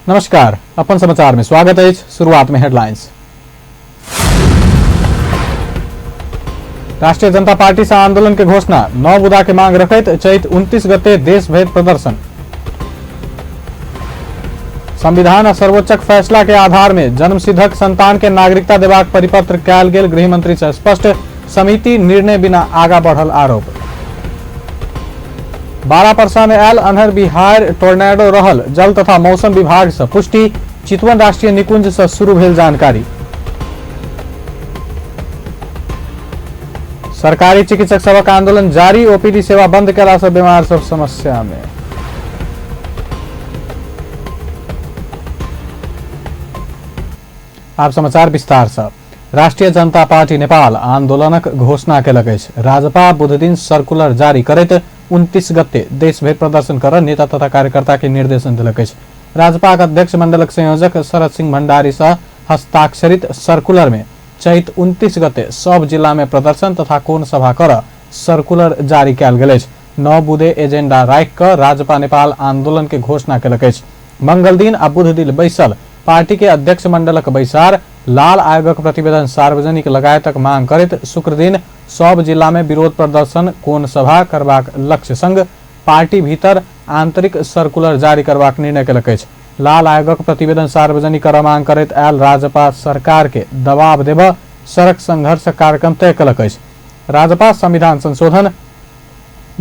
नमस्कार, अपन समाचार में स्वागत है। शुरुआत में हेडलाइंस। राष्ट्रीय जनता पार्टी से आंदोलन के घोषणा, 9 बुदा के मांग रखैत चैत 29 गते देशभर प्रदर्शन। संविधान आ सर्वोच्च फैसला के आधार में जन्मसिद्धक संतान के नागरिकता देबाक परिपत्र कयल गेल, गृहमंत्री से स्पष्ट। समिति निर्णय बिना आगा बढ़ल आरोप। 12 परसा में आयल अन्हर बिहार टोर्नेडो रहल, जल तथा मौसम विभाग से पुष्टि। चितवन राष्ट्रीय निकुंज से शुरू भेल जानकारी। सरकारी चिकित्सक सबक आंदोलन जारी, ओपीडी सेवा बंद कला से बीमार सब समस्या में। आप समाचार विस्तार से। राष्ट्रीय जनता पार्टी नेपाल आंदोलनक घोषणा केलक अछि। राजपा बुध दिन सर्कुलर जारी करैत 29 गते देशभर प्रदर्शन कर नेता तथा कार्यकर्ता के निर्देशन दिलक अछि। राजपा अध्यक्ष मंडलक संयोजक शरद सिंह भण्डारी से हस्ताक्षरित सर्कुलर में चैत 29 गते सब जिला में प्रदर्शन तथा कोन सभा कर सर्कुलर जारी कयल गेल अछि। 9 बुधे एजेंडा राखि क राजपा नेपाल आंदोलन के घोषणा केलक अछि। मंगल दिन आ बुध दिन बैसल पार्टी के अध्यक्ष मंडलक बैसार लाल आयोगक प्रतिवेदन सार्वजनिक लगायतक मांग करैत शुक्र दिन सब जिला में विरोध प्रदर्शन कोन सभा करबाक लक्ष्य संग पार्टी भीतर आंतरिक सर्कुलर जारी करबाक निर्णय केलक अछि। लाल आयोगक प्रतिवेदन सार्वजनिक कर मांग करैत आयल राजपा सरकार के दबाव देब सड़क संघर्ष कार्यक्रम तय केलक अछि। राजपा संविधान संशोधन,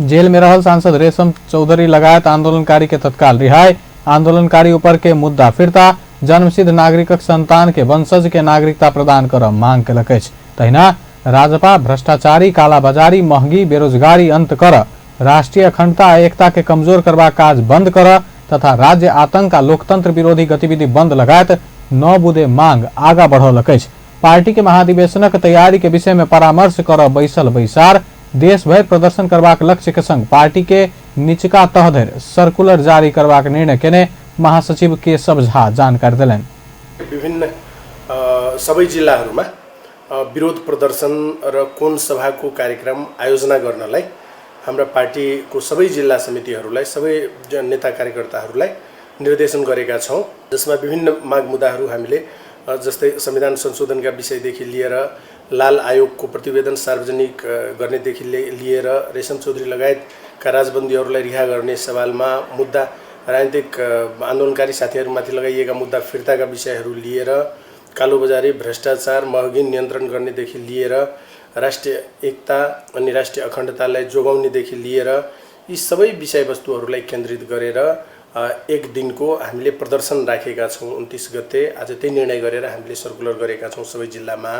जेल में रहल सांसद रेशम चौधरी लगायत आंदोलनकारी के तत्काल रिहाई, आंदोलनकारी ऊपर के मुद्दा फिरता, जन्मसिद्ध नागरिकक संतान के वंशज के नागरिकता प्रदान कर मांग केलक अछि। तहिना राजपा भ्रष्टाचारी, कालाबाजारी, महंगी, बेरोजगारी अंत कर, राष्ट्रीय अखंडता आ एकता के कमजोर करबाक काज बंद कर तथा राज्य आतंक आ लोकतंत्र विरोधी गतिविधि बंद लगायत 9 बुधे मांग आगा बढ़ौलक अछि। पार्टी के महाधिवेशनक तैयारी के विषय में परामर्श कर बैसल बैसार देश भर प्रदर्शन करबाक लक्ष्य के संग पार्टी के निचका तह धरि सर्कुलर जारी करबाक निर्णय केने महासचिव केशव झा जानकारी दिलनि। विभिन्न सबै जिल्लाहरूमा विरोध प्रदर्शन र कोन सभाको कार्यक्रम आयोजना गर्नलाई हाम्रा पार्टीको सबै जिल्ला समितिहरूलाई, सबै नेता कार्यकर्ताहरूलाई निर्देशन गरेका छौँ, जसमा विभिन्न माग मुद्दाहरू हामीले जस्तै संविधान संशोधनका विषयदेखि लिएर लाल आयोगको प्रतिवेदन सार्वजनिक गर्नेदेखि लिएर रेशम चौधरी लगायतका राजबन्दीहरूलाई रिहा गर्ने सवालमा मुद्दा, राजनीतिक आन्दोलनकारी साथीहरूमाथि लगाइएका मुद्दा फिर्ताका विषयहरू लिएर, कालोबजारी, भ्रष्टाचार, महँगी नियन्त्रण गर्नेदेखि लिएर, राष्ट्रिय एकता अनि राष्ट्रिय अखण्डतालाई जोगाउनेदेखि लिएर यी सबै विषयवस्तुहरूलाई केन्द्रित गरेर एक दिनको हामीले प्रदर्शन राखेका छौँ। 29 गते आज त्यही निर्णय गरेर हामीले सर्कुलर गरेका छौँ सबै जिल्लामा।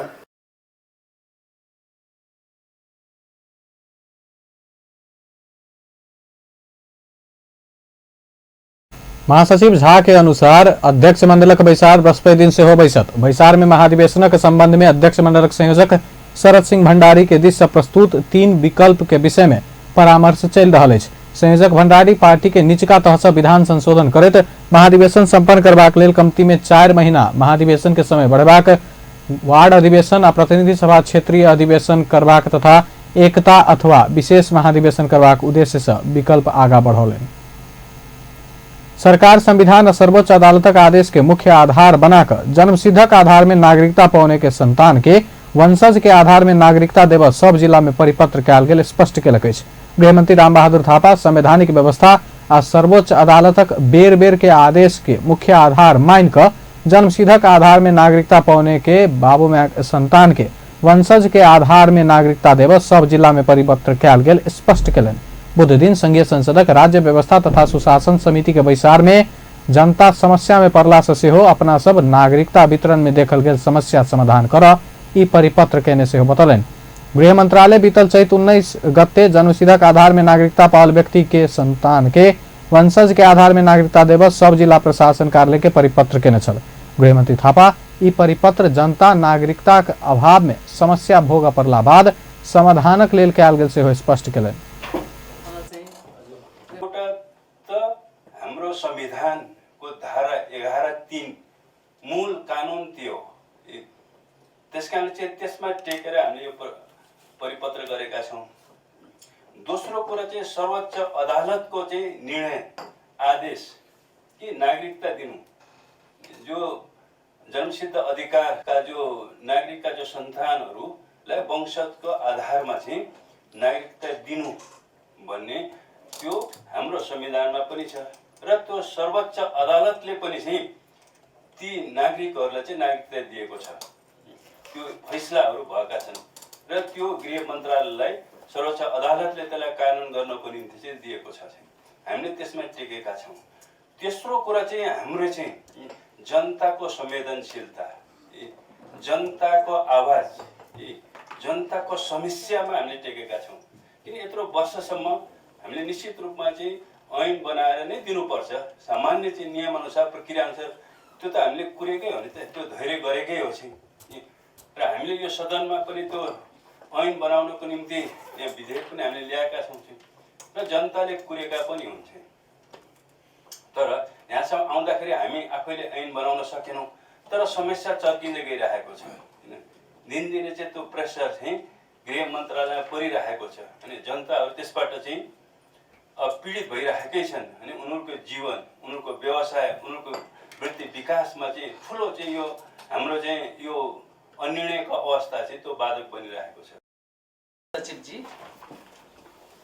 महासचिव झा के अनुसार अध्यक्ष मंडलक बैसार बृहस्पति दिन से हो बैसत। बैसार में महाधिवेशनक संबंध में अध्यक्ष मंडलक संयोजक शरद सिंह भण्डारी के दिश से प्रस्तुत 3 विकल्प के विषय में परामर्श चल रहा है। संयोजक भण्डारी पार्टी के निचका तह से विधान संशोधन करैत महाधिवेशन संपन्न करबाक लेल कमती में 4 महीना महाधिवेशन के समय बढ़ेबाक, वार्ड अधिवेशन आ प्रतिनिधि सभा क्षेत्रीय अधिवेशन करबाक तथा एकता अथवा विशेष महाधिवेशन करबाक उद्देश्य से विकल्प आगा बढ़ौलनि। सरकार संविधान और सर्वोच्च अदालतक आदेश के मुख्य आधार बनाकर जन्मसिद्धक आधार में नागरिकता पाने के संतान के वंशज के आधार में नागरिकता देव सब जिला में परिपत्र कयल गेल स्पष्ट केलक अछि। गृहमंत्री रामबहादुर थापा संवैधानिक व्यवस्था आ सर्वोच्च अदालतक बेर बेर के आदेश के मुख्य आधार मान कर जन्मसिद्धक आधार में नागरिकता पाने के बाबू में संतान के वंशज के आधार में नागरिकता देव सब जिला में परिपत्र कयल गेल स्पष्ट केलनि। बुध दिन संघीय संसदक राज्य व्यवस्था तथा सुशासन समिति के बैसार में जनता समस्या में पड़ला से सेहो अपना सब नागरिकता वितरण में देखल गेल समस्या समाधान कर ई परिपत्र केने सेहो बतौलनि। गृह मंत्रालय बीतल चैत 19 गते जन्मसिद्धक आधार में नागरिकता पाओल व्यक्ति के संतान के वंशज के आधार में नागरिकता देव सब जिला प्रशासन कार्यालय के परिपत्र केने छल। गृहमंत्री थापा ई परिपत्र जनता नागरिकता के अभाव में समस्या भोग पड़ला बाद समाधानक लेल कयल गेल सेहो स्पष्ट केलनि। हाम्रो संविधानको धारा 11(3) मूल कानुन त्यो, त्यसकारण चाहिँ त्यसमा टेकेर हामीले यो परिपत्र गरेका छौं। दोस्रो कुरा चाहिँ सर्वोच्च अदालतको चाहिँ निर्णय आदेश कि नागरिकता दिनु जो जन्मसिद्ध अधिकारका जो नागरिकका जो सन्तानहरूलाई वंशजको आधारमा चाहिँ नागरिकता दिनु भन्ने त्यो हाम्रो संविधानमा पनि छ र त्यो सर्वोच्च अदालतले पनि चाहिँ ती नागरिकहरूलाई चाहिँ नागरिकता दिएको छ। त्यो फैसलाहरू भएका छन् र त्यो गृह मन्त्रालयलाई सर्वोच्च अदालतले त्यसलाई कानुन गर्नको निम्ति चाहिँ दिएको छ। हामीले त्यसमा टेकेका छौँ। तेस्रो कुरा चाहिँ हाम्रो चाहिँ जनताको संवेदनशीलता, जनताको आवाज, जनताको समस्यामा हामीले टेकेका छौँ। किन यत्रो वर्षसम्म हामीले निश्चित रूपमा चाहिँ ऐन बनाएर नै दिनुपर्छ, सामान्य चाहिँ नियमअनुसार प्रक्रियाअनुसार त्यो त हामीले कुरेकै हो नि त, त्यो धैर्य गरेकै हो चाहिँ। र हामीले यो सदनमा पनि त्यो ऐन बनाउनको निम्ति यहाँ विधेयक पनि हामीले ल्याएका छौँ र जनताले कुरेका पनि हुन्छ। तर यहाँसम्म आउँदाखेरि हामी आफैले ऐन बनाउन सकेनौँ, तर समस्या चर्किँदै गइरहेको छ। दिनदिनै चाहिँ त्यो प्रेसर चाहिँ गृह मन्त्रालयमा परिरहेको छ अनि जनताहरू त्यसबाट चाहिँ पीडित भइरहेकै छन्। अनि उनीहरूको जीवन, उनीहरूको व्यवसाय, उनीहरूको वृत्ति विकासमा चाहिँ ठुलो चाहिँ यो हाम्रो चाहिँ यो अनिर्णयको अवस्था चाहिँ त्यो बाधक बनिरहेको छ। सचिवजी,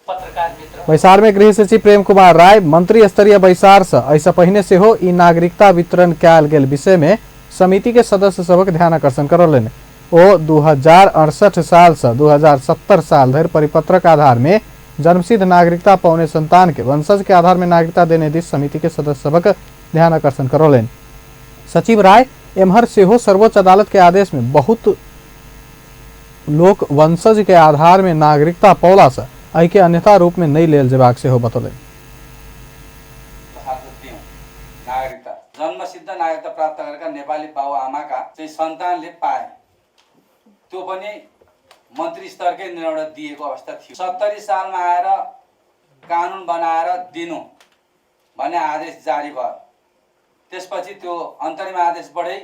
पत्रकार मित्र बैसार में गृह सचिव प्रेम कुमार राय मंत्री स्तरीय बैसार से ऐसा पहिने से हो ई नागरिकता वितरण कैल गेल विषय में समिति के सदस्य सबक ध्यान आकर्षण करौलनि। ओ 2068 साल से 2070 साल धरि परिपत्रक आधार में जन्मसिद्ध नागरिकता पाउने संतान के वंशज के आधार में नागरिकता देने दिश समिति के सदस्य सबक ध्यान आकर्षण करौलनि। सचिव राय एम्हर से हो सर्वोच्च अदालत के आदेश में बहुत लोक वंशज के आधार में नागरिकता पौला से ऐके अन्यथा रूप में नहीं लेल जेबाक से हो बतौले। नागरिकता जन्मसिद्ध नागरिकता प्राप्त गरेका नेपाली बाबुआमाका चाहिँ सन्तानले पाए, त्यो पनि मन्त्री स्तरकै निर्णय दिएको अवस्था थियो। 70 सालमा आएर कानुन बनाएर दिनु भन्ने आदेश जारी भयो। त्यसपछि त्यो अन्तरिम आदेशबाटै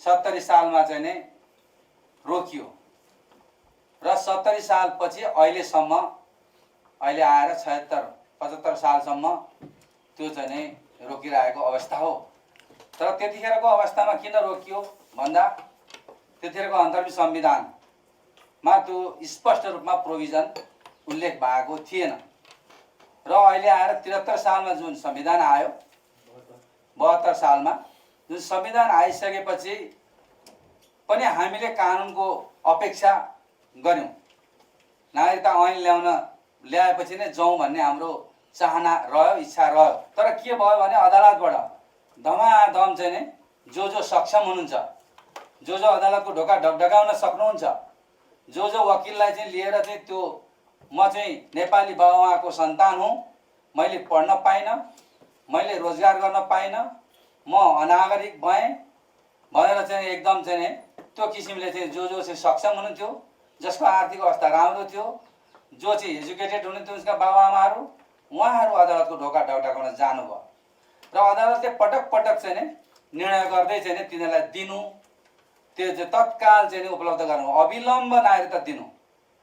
70 सालमा चाहिँ नै रोकियो र 70 सालपछि अहिलेसम्म अहिले आएर 76-75 सालसम्म त्यो चाहिँ नै रोकिरहेको अवस्था हो। तर त्यतिखेरको अवस्थामा किन रोकियो भन्दा त्यतिखेरको अन्तरिम संविधानमा त्यो स्पष्ट रूपमा प्रोभिजन उल्लेख भएको थिएन र अहिले आएर 73 सालमा जुन संविधान आयो, 72 सालमा जुन संविधान आइसकेपछि पनि हामीले कानुनको अपेक्षा गर्यौं। नागरिकता ऐन ल्याएपछि नै जाउँ भन्ने हाम्रो चाहना रह्यो, इच्छा रह्यो। तर के भयो भने अदालतबाट धमाधम चाहिँ नै जो सक्षम हुनुहुन्छ, जो अदालतको ढोका ढकढकाउन सक्नुहुन्छ, जो वकिललाई चाहिँ लिएर चाहिँ त्यो म चाहिँ नेपाली बाबुआमाको सन्तान हुँ, मैले पढ्न पाइनँ, मैले रोजगार गर्न पाइनँ, म अनागरिक भएँ भनेर चाहिँ एकदम चाहिँ नै त्यो किसिमले चाहिँ जो चाहिँ सक्षम हुनुहुन्थ्यो, जसको आर्थिक अवस्था राम्रो थियो, जो चाहिँ एजुकेटेड हुनुहुन्थ्यो उसका बाबुआमाहरू, उहाँहरू अदालतको ढोका ढकढकाउन जानुभयो र अदालतले पटक पटक चाहिँ नै निर्णय गर्दै चाहिँ नै तिनीहरूलाई दिनु, त्यो चाहिँ तत्काल चाहिँ उपलब्ध गर्नु, अविलम्ब नागरिकता दिनु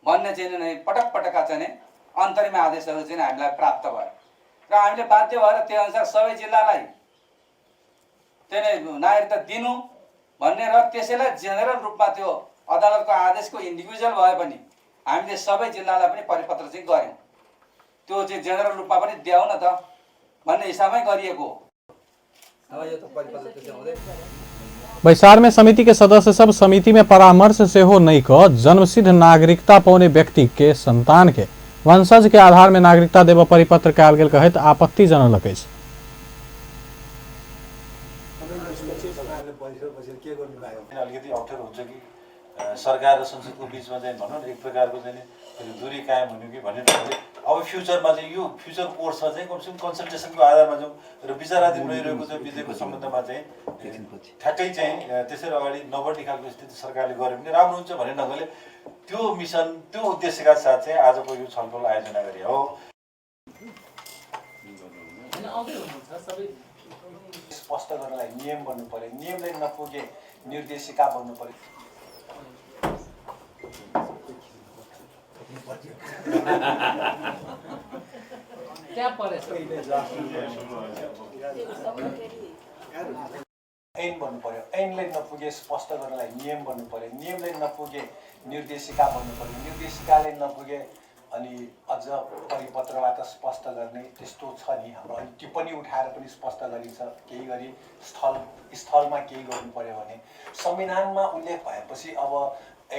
भन्ने चाहिँ नै पटक पटकका चाहिँ नै अन्तरिम आदेशहरू चाहिँ हामीलाई प्राप्त भयो र हामीले बाध्य भएर त्यो अनुसार सबै जिल्लालाई चाहिँ नागरिकता दिनु भन्ने र त्यसैलाई जेनरल रूपमा त्यो अदालतको आदेशको इन्डिभिजुअल भए पनि हामीले सबै जिल्लालाई पनि परिपत्र चाहिँ गर्यौं। त्यो चाहिँ जेनरल रूपमा पनि देऊ न त भन्ने हिसाबमै गरिएको हो। अब यो त परिपत्र चाहिँ हुँदै बैसार में समिति के सदस्य सब समिति में परामर्श से हो नहीं को जन्मसिद्ध नागरिकता पाउने व्यक्ति के संतान के वंशज के आधार में नागरिकता देव परिपत्र काल गेल कहत आपत्ति जनलक अछि। अलिकति अप्ठ्यारो हुन्छ कि सरकार र संसदको बिचमा चाहिँ भनौँ एक प्रकारको चाहिँ दूरी कायम हुने कि भन्ने अब फ्युचरमा चाहिँ यो फ्युचर कोर्समा चाहिँ कमसेकम कन्सल्टेसनको आधारमा जाउँ र विचाराधीन रहिरहेको चाहिँ विधेयकको सम्बन्धमा चाहिँ ठ्याक्कै चाहिँ त्यसरी अगाडि नबढ्ने खालको स्थिति सरकारले गर्यो भने राम्रो हुन्छ भन्ने ढङ्गले त्यो मिसन, त्यो उद्देश्यका साथ चाहिँ आजको यो छलफल आयोजना गरे हो। स्पष्ट गर्नलाई नियम बन्नु पर्यो, नियमले नपुगे निर्देशिका बन्नु पर्यो। ऐन बन्नु पर्यो, ऐनले नपुगे स्पष्ट गर्नलाई नियम बन्नु पर्यो, नियमले नपुगे निर्देशिका बन्नु पर्यो, निर्देशिकाले नपुगे अनि अझ परिपत्रबाट स्पष्ट गर्ने त्यस्तो छ नि हाम्रो। अनि टिप्पणी उठाएर पनि स्पष्ट गरिन्छ, केही गरी स्थलमा केही गर्नु पर्यो भने संविधानमा उल्लेख भएपछि अब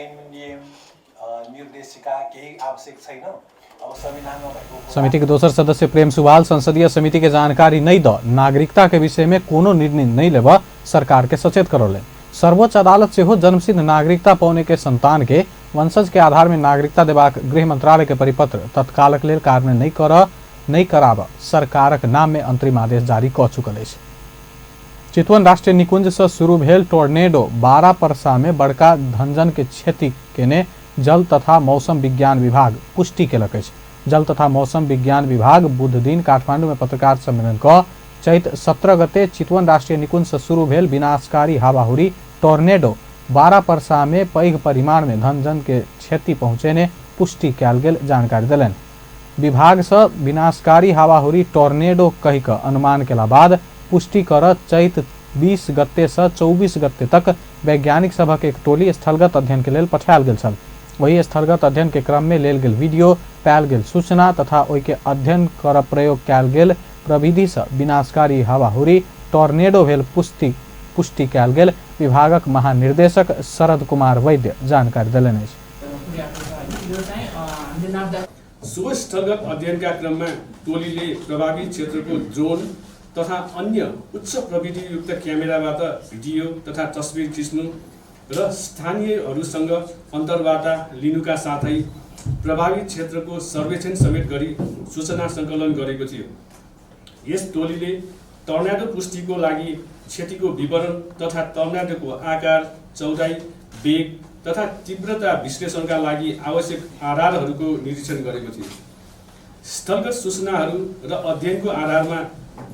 ऐन नियम निर्देशिका केही आवश्यक छैन। अब संविधानमा भएको समिति के दोसर सदस्य प्रेम सुवाल संसदीय समिति के जानकारी नहीं द नागरिकता के विषय में कोनो निर्णय नहीं लेब सरकार के सचेत करौले। सर्वोच्च अदालत से हो जन्मसिद्ध नागरिकता पाउने के संतान के वंशज के आधार में नागरिकता देबाक गृह मंत्रालय के परिपत्र तत्कालक लेल कार्यान्वयन नहीं कराब सरकारक नाम में अंतरिम आदेश जारी क चुकल अछि। चितवन राष्ट्रीय निकुंज से शुरू भेल टोर्नेडो 12 परसा में बड़का धनजन के क्षति केने जल तथा मौसम विज्ञान विभाग पुष्टि केलक अछि। जल तथा मौसम विज्ञान विभाग बुध दिन काठमांडू में पत्रकार सम्मेलन क चैत 17 गते चितवन राष्ट्रीय निकुंज से शुरू भेल विनाशकारी हावाहुरी टोर्नेडो 12 परसा में पैघ परिमाण में धनजन के क्षति पहुंचेने पुष्टि कयल गेल जानकारी देलनि। विभाग से विनाशकारी हावाहुरी टोर्नेडो कहि क अनुमान केला बाद पुष्टि कर चैत 20 गते से 24 गते तक वैज्ञानिक सभक एक टोली स्थलगत अध्ययन के लेल पठायल गेल छल। वही स्थलगत अध्ययन के क्रम में लेल गेल वीडियो, पायल गेल सूचना तथा ओहि के अध्ययन कर प्रयोग कयल गेल प्रविधि से विनाशकारी हावाहुरी टोर्नेडो भेल पुष्टि कयल गेल विभागक महानिर्देशक शरद कुमार वैद्य जानकारी देलनि अछि। सो स्थलगत अध्ययनका क्रममा टोलीले प्रभावित क्षेत्रको ड्रोन तथा अन्य उच्च प्रविधियुक्त क्यामेराबाट भिडियो तथा तस्बिर खिच्नु र स्थानीयहरूसँग अन्तर्वार्ता लिनुका साथै प्रभावित क्षेत्रको सर्वेक्षण समेत गरी सूचना सङ्कलन गरेको थियो। यस टोलीले टर्नाडो पुष्टिको लागि क्षतिको विवरण तथा टर्नाडोको आकार, चौडाइ, वेग तथा तीव्रता विश्लेषणका लागि आवश्यक आधारहरूको निरीक्षण गरेको थियो। स्थलगत सूचनाहरू र अध्ययनको आधारमा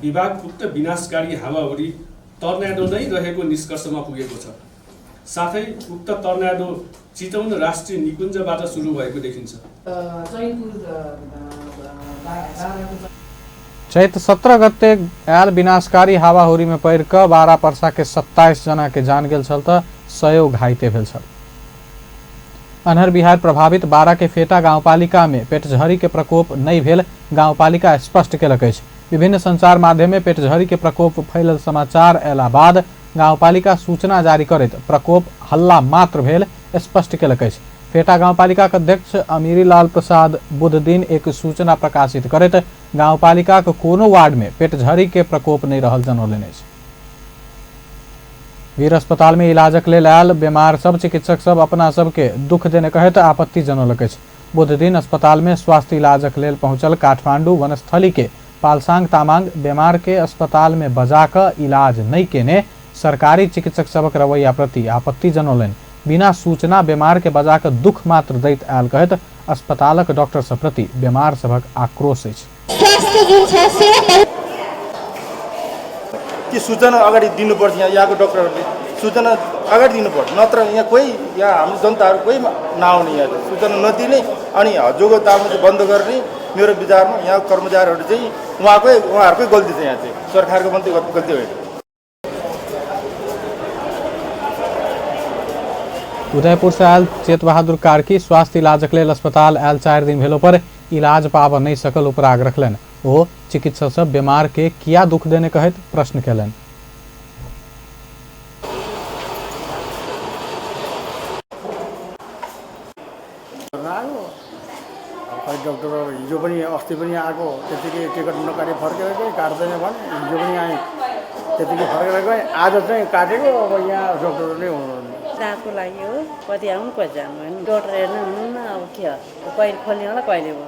विभाग उक्त विनाशकारी हावाहुरी टर्नाडो नै रहेको निष्कर्षमा पुगेको छ। साथै उक्त टर्नाडो चितवन राष्ट्रिय निकुञ्जबाट सुरु भएको देखिन्छ। चैत 17 गते आयल विनाशकारी हावाहुरी में पड़ क 12 परसा के 27 जना के जान गेल छल त 100 घाइते भेल छल। अन्हर बिहार प्रभावित 12 के फेटा गाउँपालिका में पेटझरी के प्रकोप नहीं भेल गाउँपालिका स्पष्ट केलक अछि। विभिन्न संचार माध्यम में पेटझरी के प्रकोप फैलल समाचार अयला बाद गाउँपालिका सूचना जारी करैत प्रकोप हल्ला मात्र भेल स्पष्ट केलक अछि। फेटा गाउँपालिका अध्यक्ष अमीरी लाल प्रसाद बुध दिन एक सूचना प्रकाशित करैत गाउँपालिका को कोनो वार्ड में पेटझरी के प्रकोप नहीं रहल जनौलनि अछि। वीर अस्पताल में इलाजक लेल आयल बीमार सब चिकित्सक सब अपना सबके दुख देने कहैत आपत्ति जनौलक अछि। बुध दिन अस्पताल में स्वास्थ्य इलाजक लेल पहुंचल काठमांडू वनस्थली के पालसांग तामांग बीमार के अस्पताल में बजा क इलाज नहीं केने सरकारी चिकित्सक सबक रवैया प्रति आपत्ति जनौलनि। बिना सूचना बीमार के बजा क दुख मात्र दैत आयल कहैत अस्पतालक डॉक्टर सब प्रति बीमार सबक आक्रोश अछि। कि सूचना अगाडि दिनुपर्छ, यहाँको डक्टरहरूले सूचना अगाडि दिनुपर्छ, नत्र यहाँ कोही यहाँ हाम्रो जनताहरू कोही नआउने, यहाँ सूचना नदिने अनि जोगो तामा बन्द गर्ने। मेरो विचारमा यहाँ कर्मचारीहरू चाहिँ उहाँहरूकै गल्ती छ, यहाँ चाहिँ सरकारको मात्रै गल्ती होइन। उदयपुर से आयल चेत बहादुर कार्की स्वास्थ्य इलाजक लेल अस्पताल आयल 4 दिन भेलो पर इलाज पाब नहीं सकल उपराग रखलन। वो चिकित्सक सब बीमार के किया दुख देने कहत प्रश्न केलन। डॉक्टर हिजो पनि अस्ति पनि आएको, त्यतिकै टिकट नकाटी फर्केर गए, काट्दैन भने हिजो पनि आए त्यतिकै फर्केर गए। आज चाहिँ काटेको, अब यहाँ डक्टरले हुनुहुन्न। दाँतको लागि हो, कति आउनु कति जानु, डक्टर हेर्नु हुनुहुन्न। अब के हो, कहिले खोल्ने होला कहिले भयो।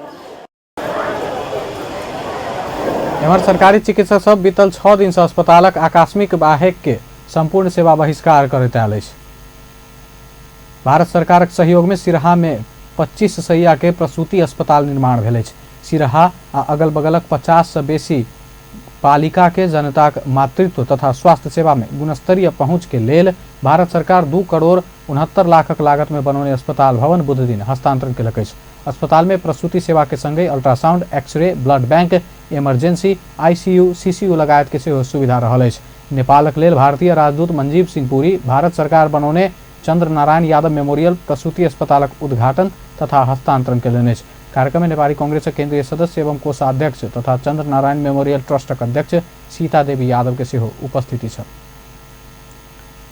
एमहर सरकारी चिकित्सक सब बीतल 6 दिन से अस्पतालक आकस्मिक बाहेक के संपूर्ण सेवा बहिष्कार करैत आयल अछि। भारत सरकारक सहयोग में सिरहा में 25 शैय्या के प्रसूति अस्पताल निर्माण भेल अछि। सिरहा आ अगल बगलक 50 से बेसी पालिका के जनताक मातृत्व तथा स्वास्थ्य सेवा में गुणस्तरीय पहुंच के लेल भारत सरकार 2 करोड़ 69 लाखक लागत में बनौने अस्पताल भवन बुध दिन हस्तांतरण केलक अछि। अस्पताल में प्रसूति सेवा के संगे ultrasound, x ray, blood bank, emergency, ICU, CCU लगायत के सेहो सुविधा रहल अछि। नेपालक लेल भारतीय राजदूत मंजीव सिंह पुरी भारत सरकार बनाउने चन्द्र नारायण यादव मेमोरियल प्रसूति अस्पतालक उद्घाटन तथा हस्तांतरण कयलनि अछि। कार्यक्रम में नेपाली कांग्रेसक केंद्रीय सदस्य एवं कोषाध्यक्ष तथा चन्द्र नारायण मेमोरियल ट्रस्टक अध्यक्ष सीता देवी यादव के सेहो उपस्थिति छ।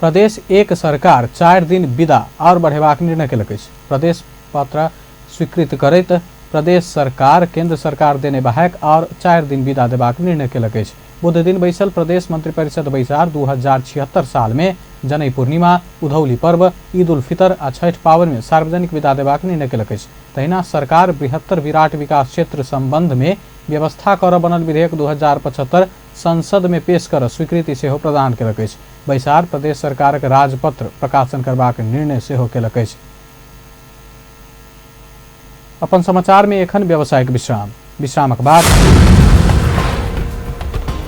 प्रदेश एक सरकार 4 दिन विदा और बढ़ेबाक निर्णय केलक अछि। प्रदेश पत्र स्वीकृत करैत प्रदेश सरकार केंद्र सरकार देने बाहेक और 4 दिन विदा देबाक निर्णय केलक अछि। बुध दिन बैसल प्रदेश मंत्री परिषद बैसार 2076 साल में जनई पूर्णिमा, उधौली पर्व, ईद उल फितर आ छठ पावन में सार्वजनिक विदा देबाक निर्णय केलक अछि। तहिना सरकार बृहत्तर विराट विकास क्षेत्र संबंध में व्यवस्था कर बनल विधेयक 2075 संसद में पेश कर स्वीकृति सेहो प्रदान केलक अछि। बैसार प्रदेश सरकारक राजपत्र प्रकाशन करबाक निर्णय सेहो केलक अछि। अपन समाचार में एखन व्यावसायिक विश्रामक बाद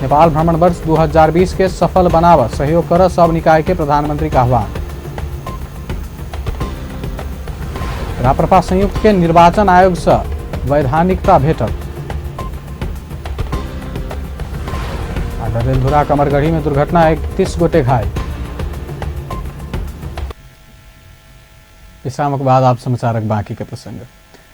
नेपाल भ्रमण वर्ष 2020 के सफल बनाव सहयोग कर सब निकाय के प्रधानमंत्री का आह्वान। राप्रपा संयुक्त के निर्वाचन आयोग से वैधानिकता भेटल। रेलधुरा कमरगढ़ी में दुर्घटना 31 गोटे घायल। विश्रामक बाद आप समाचारक बाकी के प्रसंग।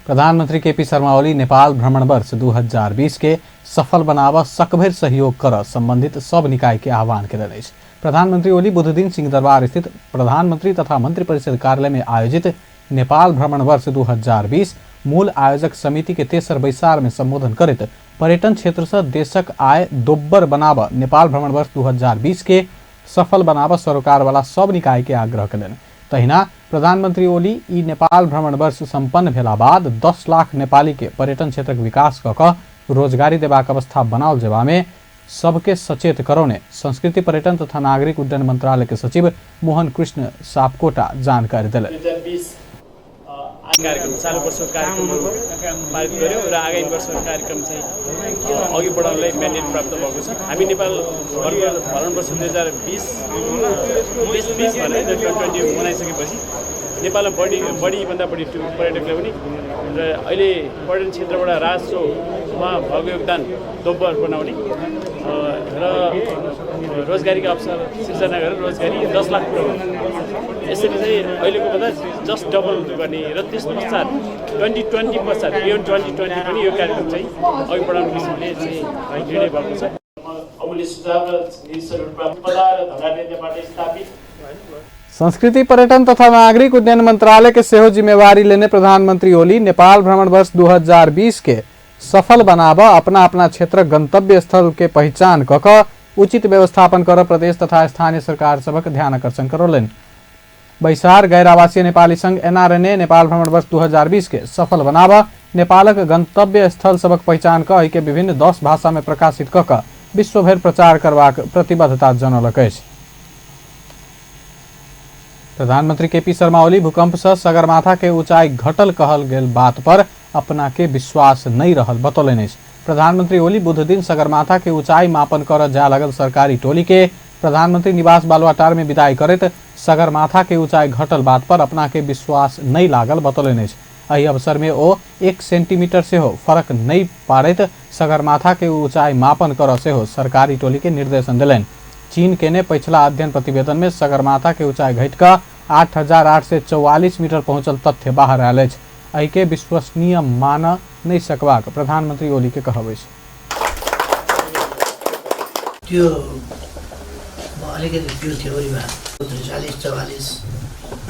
प्रधानमंत्री केपी शर्मा ओली नेपाल भ्रमण वर्ष 2020 के सफल बनाव सकभर सहयोग कर संबंधित सब निकाय के आह्वान केलनि अछि। प्रधानमंत्री ओली बुध दिन सिंहदरबार स्थित प्रधानमंत्री तथा मंत्री परिषद कार्यालय में आयोजित नेपाल भ्रमण वर्ष 2020 मूल आयोजक समिति के तेसर बैसार में संबोधन करैत पर्यटन क्षेत्र से देशक आय दोब्बर बनाव नेपाल भ्रमण वर्ष 2020 के सफल बनाव सरोकार वाला सब निकाय के आग्रह कयलनि। तहिना प्रधानमंत्री ओली ई नेपाल भ्रमण वर्ष संपन्न भेला बाद 10 लाख नेपाली के पर्यटन क्षेत्रक विकास कऽ रोजगारी देबाक अवस्था बनाओल जेबा में सबके सचेत करौने संस्कृति पर्यटन तथा नागरिक उड्डयन मंत्रालय के सचिव मोहन कृष्ण सापकोटा जानकारी दिले। कार्यक्रम चालू वर्षको कार्यक्रमहरू पारित गर्यो र आगामी वर्षको कार्यक्रम चाहिँ अघि बढाउनलाई म्यान्डेट प्राप्त भएको छ। हामी नेपाल भ्रमण वर्ष 2020 भनेर 2020 मनाइसकेपछि नेपालमा बढीभन्दा बढी पर्यटकले पनि र अहिले पर्यटन क्षेत्रबाट राजस्वमा भएको योगदान दोब्बर बनाउने र रोजगारीका अवसर सिर्जना गरेर रोजगारी 10 लाख पुर्याउने यसरी चाहिँ अहिलेको भन्दा जस्ट डबल गर्ने र त्यस पश्चात 2020 पश्चात बियोन्ड 2020 पनि यो कार्यक्रम चाहिँ अघि बढाउने किसिमले चाहिँ निर्णय भएको छ। अमूल्य सुझाव र निर्देशनहरू प्राप्त पदार धरा नेपालले स्थापित संस्कृति पर्यटन तथा नागरिक उड्डयन मंत्रालय के सेहो जिम्मेवारी लेने प्रधानमंत्री ओली नेपाल भ्रमण वर्ष 2020 के सफल बनाव अपना क्षेत्र गंतव्य स्थल के पहचान कऽ उचित व्यवस्थापन कर प्रदेश तथा स्थानीय सरकार सबक ध्यान आकर्षण करौलनि। बैसार गैर आवासीय नेपाली संघ एनआरएनए नेपाल भ्रमण वर्ष 2020 के सफल बनाव नेपालक गंतव्य स्थल सबक पहचान कऽ के विभिन्न 10 भाषा में प्रकाशित कऽ विश्वभर प्रचार करबाक प्रतिबद्धता जनौलक अछि। प्रधानमंत्री केपी शर्मा ओली भूकंप से सगरमाथा के ऊंचाई घटल कहल गेल बात पर अपना के विश्वास नहीं रहल बतौलनि अछि। प्रधानमंत्री ओली बुध दिन सगरमाथा के ऊंचाई मापन कर जा लगल सरकारी टोली के प्रधानमंत्री निवास बालुआटार में विदाई करैत सगरमाथा के ऊंचाई घटल बात पर अपना के विश्वास नहीं लागल बतौलनि अछि। एहि अवसर में ओ 1 सेंटीमीटर सेहो फरक नहीं पाड़ैत सगरमाथा के ऊंचाई मापन कर सेहो सरकारी टोली के निर्देशन दिलनि। चीन के ने पिछला अध्ययन प्रतिवेदन में सगरमाथा के ऊंचाई घटिकऽ 8,844 मीटर पहुंचल तथ्य बाहर आयल अछि। एहि के विश्वसनीय मान नहीं सकबाक प्रधानमंत्री ओली के कहब अछि। त्यो अलिकति त्यो थ्योरीमा 43-44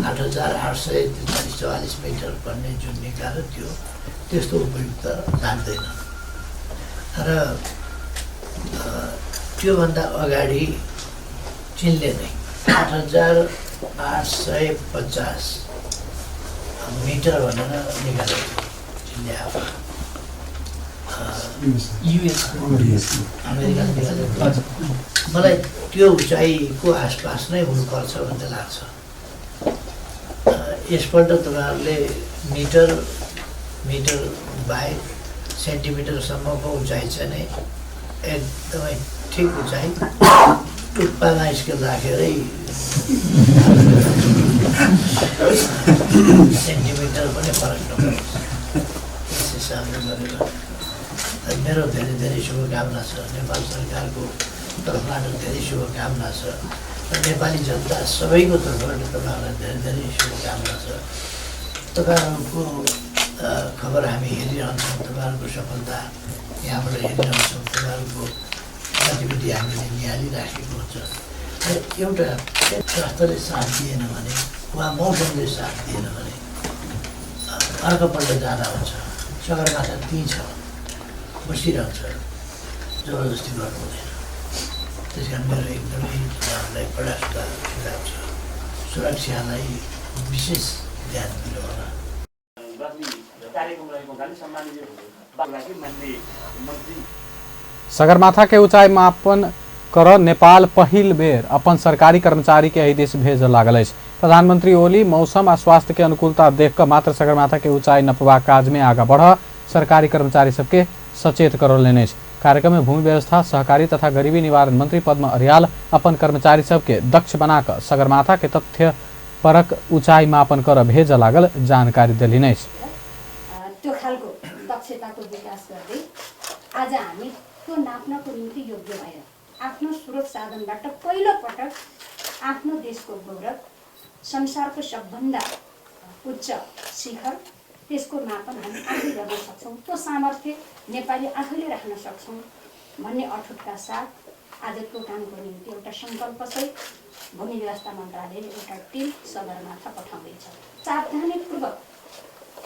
8,843-44 मिटर भन्ने जुन निकाल्यो त्यो त्यस्तो उपयुक्त लाग्दैन र त्योभन्दा अगाडि चीनले नै 8,850 मिटर भनेर निकालेको चीनले आफू युएस अमेरिकाले निकालेको। मलाई त्यो उचाइको आसपास नै हुनुपर्छ भन्ने लाग्छ। यसपल्ट तपाईँहरूले मिटर बाहेक सेन्टिमिटरसम्मको उचाइ चाहिँ नै एकदमै ठिक उचाइ टुप्पामा स्केल राखेरै सेन्टिमिटर पनि फरक नपर्छ त्यस हिसाबले गरेर मेरो धेरै धेरै शुभकामना छ नेपाल सरकारको तर्फबाट धेरै शुभकामना छ र नेपाली जनता सबैको तर्फबाट तपाईँहरूलाई धेरै धेरै शुभकामना छ। तपाईँहरूको खबर हामी हेरिरहन्छौँ, तपाईँहरूको सफलता यहाँबाट हेरिरहन्छौँ, तपाईँहरूको गतिविधि हामीले निहालिराखेको हुन्छ। र एउटा स्वास्थ्यले साथ दिएन भने वा मौसमले साथ दिएन भने अर्कोपल्ट जाँदा हुन्छ। सगरमाथा त्यहीँ छ, बसिरहन्छ, जबरजस्ती गर्नु हुँदैन। त्यस कारण मेरो एकदमै तपाईँहरूलाई कडा सुझाव छ, सुरक्षालाई विशेष ध्यान दिनु होला। सगरमाथा के ऊंचाई मापन कर नेपाल पहिल बेर अपन सरकारी कर्मचारी के एहि दिस भेज लागल अछि। प्रधानमंत्री ओली मौसम आ स्वास्थ्य के अनुकूलता देख कर मात्र सगरमाथा के ऊंचाई नपवा काज में आगा बढ़ सरकारी कर्मचारी सबके सचेत करौलनि अछि। कार्यक्रम में भूमि व्यवस्था, सहकारी तथा गरीबी निवारण मंत्री पद्म अर्याल अपन कर्मचारी सबके दक्ष बनाकर सगरमाथा के तथ्य परक ऊंचाई मापन कर भेज लागल जानकारी दिलिन् अछि। त्यो खालको दक्षताको विकास गर्दै आज हामी त्यो नाप्नको निम्ति योग्य भएर आफ्नो स्रोत साधनबाट पहिलो पटक आफ्नो देशको गौरव, संसारको सबभन्दा उच्च शिखर, त्यसको मापन हामी आफै गर्न सक्छौँ। त्यो सामर्थ्य नेपाली आफैले राख्न सक्छौँ भन्ने अठुटका साथ आज त्यो कामको निम्ति एउटा सङ्कल्पसहित भूमि व्यवस्था मन्त्रालयले एउटा टिम सगरमाथा पठाउँदैछ। सावधानीपूर्वक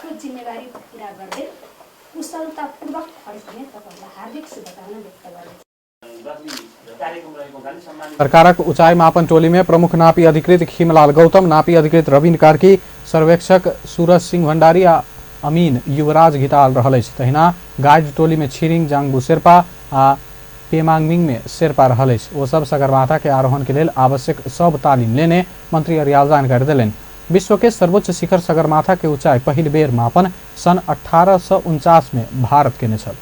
त्यो जिम्मेवारी पुरा गर्दै कुशलतापूर्वक फर्किने तपाईँलाई हार्दिक शुभकामना व्यक्त गर्दछु। सरकारक ऊंचाई मापन टोली में प्रमुख नापी अधिकृत खीमलाल गौतम, नापी अधिकृत रविन कार्की, सर्वेक्षक सूरज सिंह भण्डारी आ अमीन युवराज घिताल रहल अछि। तहिना गाइड टोली में छिरिङ जाङबु शेर्पा आ पेमाङमिङ में शेर्पा रहल अछि। ओ सब सगरमाथा के आरोहण के लेल आवश्यक सब तालीम लेने मंत्री अर्याल जानकारी देलनि। विश्व के सर्वोच्च शिखर सगरमाथा के ऊंचाई पहिल बेर मापन सन 1849 में भारत के छल।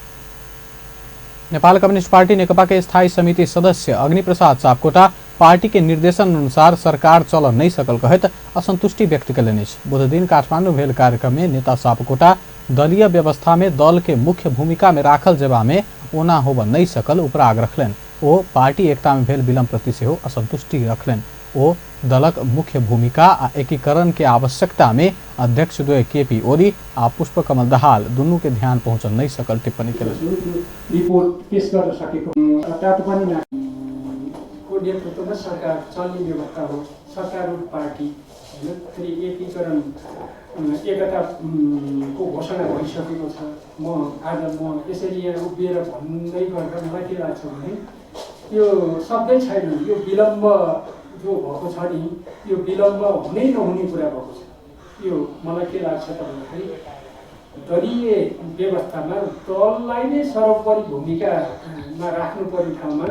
नेपाल कम्युनिस्ट पार्टी नेकपा के स्थायी समिति सदस्य अग्निप्रसाद सापकोटा पार्टी के निर्देशन अनुसार सरकार चल नहीं सकल कहत असंतुष्टि व्यक्त कयलनि अछि। बुध दिन काठमांडू भेल कार्यक्रम में नेता सापकोटा दलीय व्यवस्था में दल के मुख्य भूमिका में राखल जेबा में ओना होब नहीं सकल उपराग रखलनि। ओ पार्टी एकता में भेल विलम्ब प्रति सेहो असंतुष्टि रखलनि। ओ दलक मुख्य भूमिका आ एकीकरण के आवश्यकता में अध्यक्ष द्वय केपी ओली आ पुष्पकमल दाहाल दुनू के ध्यान पहुँच नहीं सकल टिप्पणी कयलनि। रिपोर्ट पेश गर्न सकेको तापनि को नेतृत्वमा सरकार चल्ने व्यवस्था हो, सत्तारूढ पार्टी होइन, फेरि एकीकरण एकता को घोषणा भइसकेको छ। म यसरी यहाँ उभिएर भन्दै गर्दा मलाई के लाग्छ भने यो शब्दै छैन। यो विलम्ब जो भएको छ नि, यो विलम्ब हुनै नहुने कुरा भएको छ। यो मलाई के लाग्छ त भन्दाखेरि दलीय व्यवस्थामा दललाई नै सर्वोपरि भूमिकामा राख्नुपर्ने ठाउँमा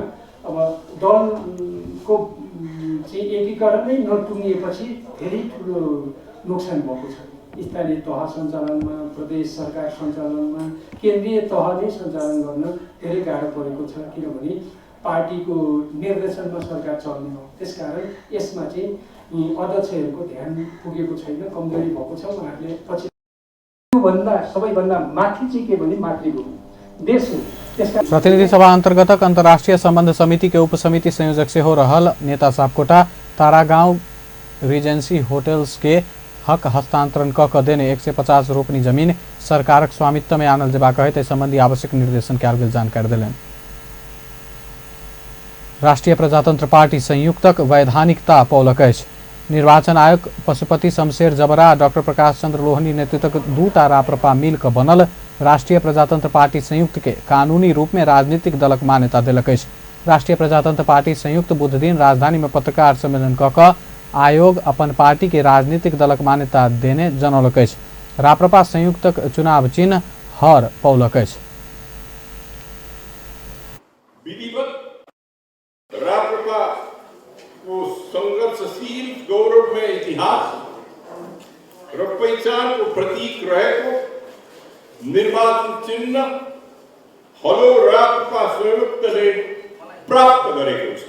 अब दलको चाहिँ एकीकरण नै नटुङ्गिएपछि धेरै ठुलो नोक्सान भएको छ। स्थानीय तह सञ्चालनमा, प्रदेश सरकार सञ्चालनमा, केन्द्रीय तह नै सञ्चालन गर्न धेरै गाह्रो परेको छ। किनभने पार्टीको निर्देशनमा सरकार चल्ने हो। त्यसकारण यसमा चाहिँ अध्यक्षहरूको ध्यान पुगेको छैन, कमजोरी भएको छ। उहाँहरूले पछि त्योभन्दा सबैभन्दा माथि चाहिँ के भने मातृभूमि देश हो। प्रतिनिधि सभा अंतर्गत अंतर्राष्ट्रीय संबंध समिति के उपसमिति संयोजक से हो रहल नेता सापकोटा तारागांव रिजेंसी होटल्स के हक हस्तांतरण क देने 150 रोपनी जमीन सरकारक स्वामित्व में आनल जेबा कहते संबंधी आवश्यक निर्देशन कयल गेल जानकारी देलनि। राष्ट्रीय प्रजातंत्र पार्टी संयुक्तक वैधानिकता पौलक अछि। निर्वाचन आयोग पशुपति शमशेर जबरा डॉक्टर प्रकाश चंद्र लोहनी नेतृत्वक दूटा राप्रपा मिल क बनल राष्ट्रीय प्रजातंत्र पार्टी संयुक्त के कानूनी रूप में राजनीतिक दलक मान्यता देलक अछि। राष्ट्रीय प्रजातंत्र पार्टी संयुक्त बुध दिन राजधानी में पत्रकार सम्मेलन क आयोग अपन पार्टी के राजनीतिक दलक मान्यता देने जनौलक अछि। राप्रपा संयुक्तक चुनाव चिन्ह हर पौलक अछि। राप्रपा को संघर्षशील गौरवमय इतिहास र पहिचानको प्रतीक रहेको निर्वाचन चिन्ह हलो राप्रपा संयुक्तले प्राप्त गरेको छ।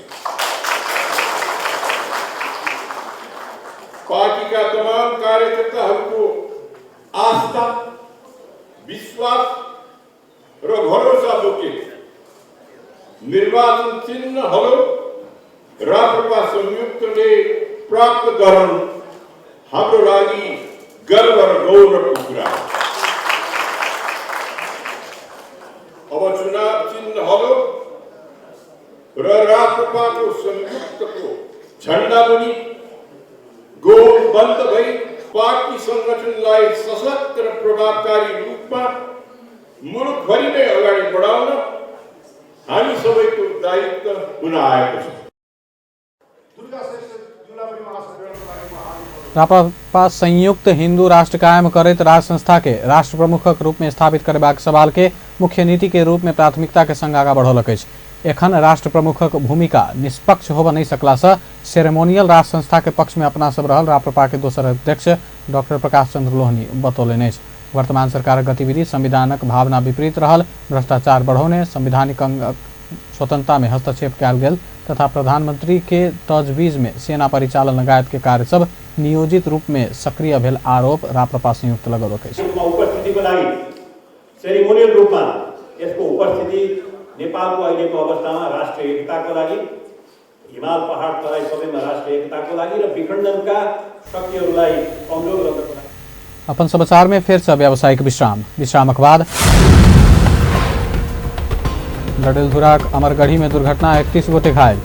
पार्टीका तमाम कार्यकर्ताहरूको आस्था, विश्वास र भरोसा बोकेको निर्वाचन चिन्हहरू राप्रपा संयुक्तले प्राप्त गराउनु हाम्रो लागि गर्व र गौरवको कुरा हो। अब चुनाव चिन्हहरू र राप्रपाको संयुक्तको झण्डा मुनि गोल बन्द भई पार्टी संगठनलाई सशक्त र प्रभावकारी रूपमा मुलुकभरि नै अगाडि बढाउन हामी सबैको दायित्व हुन आएको छ। राप्रपा संयुक्त हिंदू राष्ट्र कायम करैत राज संस्था के राष्ट्र प्रमुखक रूप में स्थापित करबाक सवाल के मुख्य नीति के रूप में प्राथमिकता के संग आगा बढ़ौलक अछि। एखन राष्ट्र प्रमुखक भूमिका निष्पक्ष होब नहीं सकला से सेरेमोनियल राष्ट्र संस्था के पक्ष में अपना सब रहल राप्रपा के दोसर अध्यक्ष डॉक्टर प्रकाश चंद्र लोहनी बतौलनि अछि। वर्तमान सरकारक गतिविधि संविधानक भावना विपरीत रहल, भ्रष्टाचार बढ़ौने, संवैधानिक स्वतंत्रता में हस्तक्षेप कयल गेल तथा प्रधानमंत्री के तजवीज में सेना परिचालन लगायत के कार्य सब नियोजित रूप में सक्रिय भेल आरोप राप्रपा संयुक्त लगौलक अछि। उपस्थितिको लागि सेरेमोनियल रूपमा यसको उपस्थिति नेपालको अहिलेको अवस्थामा राष्ट्रिय एकताको लागि, हिमाल पहाड तराई सबैमा राष्ट्रिय एकताको लागि र विखण्डनका शक्तिहरूलाई कमजोर गर्नको लागि। अपन समाचार में फिर से व्यावसायिक विश्रामक बाद डडेलधुरा अमरगढ़ी में दुर्घटना, 31 गोटे घायल।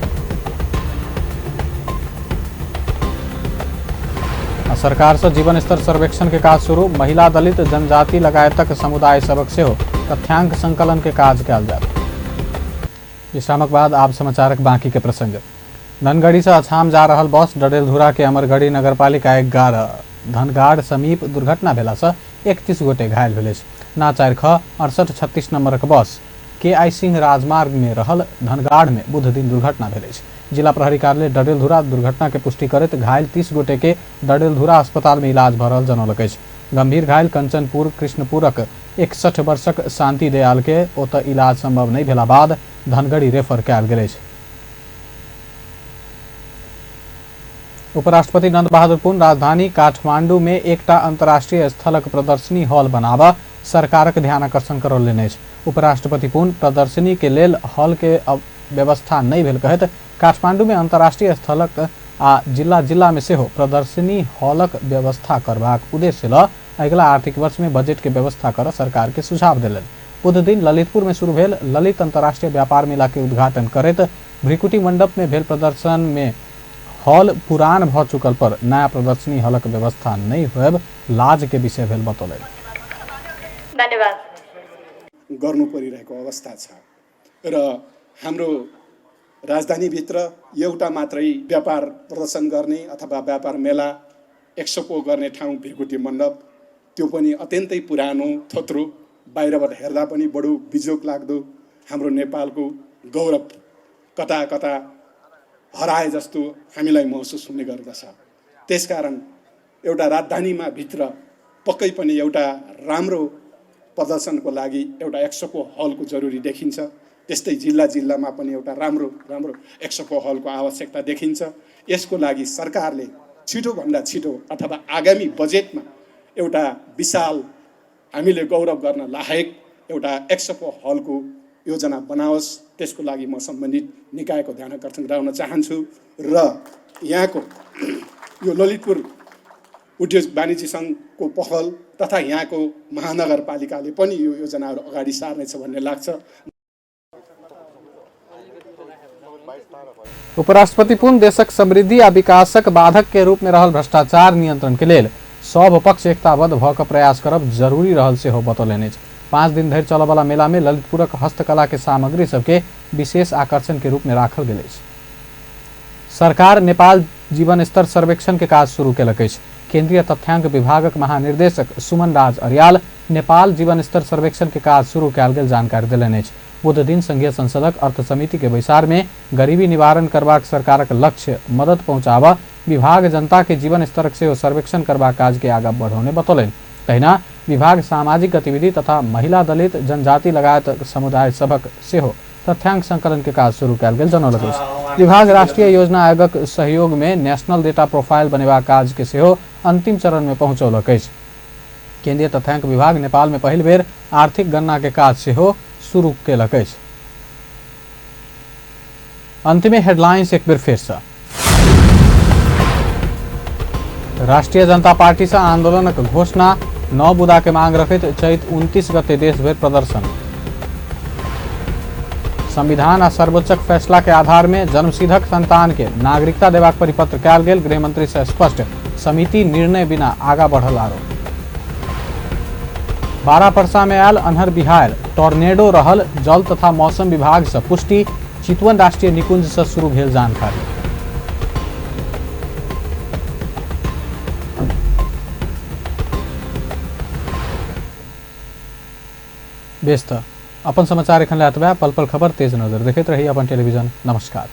सरकार से जीवन स्तर सर्वेक्षण के काज शुरू, महिला दलित जनजाति लगायतक समुदाय सबक से हो तथ्यांक संकलन के काज कयल जायत। विश्रामक बाद आब समाचारक बाकी के प्रसंग। धनगढ़ी से अछाम जा रहल बस डडेलधुरा के अमरगढ़ी नगरपालिका 11 धनगाड़ समीप दुर्घटना भेला से 31 गोटे घायल भेल। ना 4ख6836 नंबरक बस KI सिंह राजमार्ग में रहल धनगाड़ में बुध दिन दुर्घटना भेल। जिला प्रहरी कार्यालय डडेलधुरा दुर्घटना के पुष्टि करत घायल 30 गोटे के डडेलधुरा अस्पताल में इलाज भ रहल जनौलक अछि। गंभीर घायल कंचनपुर कृष्णपुरक 61 वर्षक शांति दयाल के ओतऽ इलाज संभव नहीं भेला बाद धनगढ़ी रेफर कयल गेल अछि। उपराष्ट्रपति नंद बहादुर पुन राजधानी काठमांडू में एकटा अंतर्राष्ट्रीय स्थलक प्रदर्शनी हॉल बनाबा सरकारक ध्यान आकर्षण करौलनि अछि। उपराष्ट्रपति पुन प्रदर्शनी के लेल हॉल के व्यवस्था नहीं भेल कहत काठमांडू में अंतर्राष्ट्रीय स्थलक आ जिला जिला में सेहो प्रदर्शनी हॉलक व्यवस्था करबाक उद्देश्य ल अगिला आर्थिक वर्ष में बजट के व्यवस्था कर सरकार के सुझाव देलनि। बुध दिन ललितपुर में शुरू भेल ललित अंतर्राष्ट्रीय व्यापार मेला के उद्घाटन करैत भ्रिकुटी मंडप में भेल प्रदर्शन में हॉल पुरान भ चुकल पर नया प्रदर्शनी हॉलक व्यवस्था नहीं होब लाज के विषय भेल बतौलनि। धन्यवाद। गर्नु परिरहेको अवस्था छ र हाम्रो राजधानीभित्र एउटा मात्रै व्यापार प्रदर्शन गर्ने अथवा व्यापार मेला एक्सपो गर्ने ठाउँ भ्रिकुटी मण्डप, त्यो पनि अत्यन्तै पुरानो थोत्रो, बाहिरबाट हेर्दा पनि बडो बिजोक लाग्दो, हाम्रो नेपालको गौरव कता कता हराए जस्तो हामीलाई महसुस हुने गर्दछ। त्यसकारण एउटा राजधानीमा भित्र पक्कै पनि एउटा राम्रो प्रदर्शनको लागि एउटा एक्सपो हलको जरुरी देखिन्छ। त्यस्तै जिल्ला जिल्लामा पनि एउटा राम्रो एक्सपो हलको आवश्यकता देखिन्छ। यसको लागि सरकारले छिटोभन्दा छिटो अथवा आगामी बजेटमा एउटा विशाल हामीले गौरव गर्न लायक एउटा एक्सपो हलको योजना बनाओस्। त्यसको लागि म सम्बन्धित निकायको ध्यान आकर्षण गराउन चाहन्छु र यहाँको यो ललितपुर उद्योग वाणिज्य सङ्घको पहल तथा यहाँको महानगरपालिकाले पनि यो योजनाहरू अगाडि सार्नेछ भन्ने लाग्छ। उपराष्ट्रपति पुन देशक समृद्धि आ विकासक बाधक के रूप में रहल भ्रष्टाचार नियंत्रण के लेल सब पक्ष एकताबद्ध भ क प्रयास करब जरूरी रहल सेहो बतौलनि। 5 दिन धरि चलय वाला मेला में ललितपुरक हस्तकला के सामग्री सबके विशेष आकर्षण के रूप में राखल गेल अछि। सरकार नेपाल जीवन स्तर सर्वेक्षण के काज शुरू केलक अछि। केंद्रीय तथ्यांक विभागक महानिर्देशक सुमन राज अरियाल नेपाल जीवन स्तर सर्वेक्षण के काज शुरू कयल गेल जानकारी देलनि अछि। बुध दिन संघीय संसदक अर्थ समिति के बैसार में गरीबी निवारण करबाक सरकारक लक्ष्य मदद पहुंचाबा विभाग जनता के जीवन स्तरक सेहो सर्वेक्षण करबाक काज के आगा बढ़ौने बतौलनि। तहिना विभाग सामाजिक गतिविधि तथा महिला दलित जनजाति लगायत समुदाय सबक सेहो तथ्यांक संकलन के काज शुरू कयल गेल जनौलक अछि। विभाग राष्ट्रीय योजना आयोगक सहयोग में नेशनल डेटा प्रोफाइल बनेबाक काज के सेहो अंतिम चरण में पहुंचौलक अछि। केंद्रीय तथ्यांक विभाग नेपाल में पहिल बेर आर्थिक गणना के काज सेहो शुरू केलक अछि। अंतिम हेडलाइंस एक बार फिर से। राष्ट्रीय जनता पार्टी से आंदोलन घोषणा 9 बुदा के मांग रखित चैत 29 गते देशभर प्रदर्शन। संविधान आ सर्वोच्च फैसला के आधार में जन्मसिद्धक संतान के नागरिकता देबाक परिपत्र कयल गेल, गृहमंत्री से स्पष्ट। समिति निर्णय बिना आगा बढ़ल आरोप। 12 परसा में आयल अन्हर बिहार, टॉर्नेडो रहल, जल तथा मौसम विभाग से पुष्टि। चितवन राष्ट्रीय निकुंज से शुरू भेल जानकारी। व्यस्त अपन समाचार एखन लातबा पल पल खबर तेज नजर देखते रही अपन टेलीविजन। नमस्कार।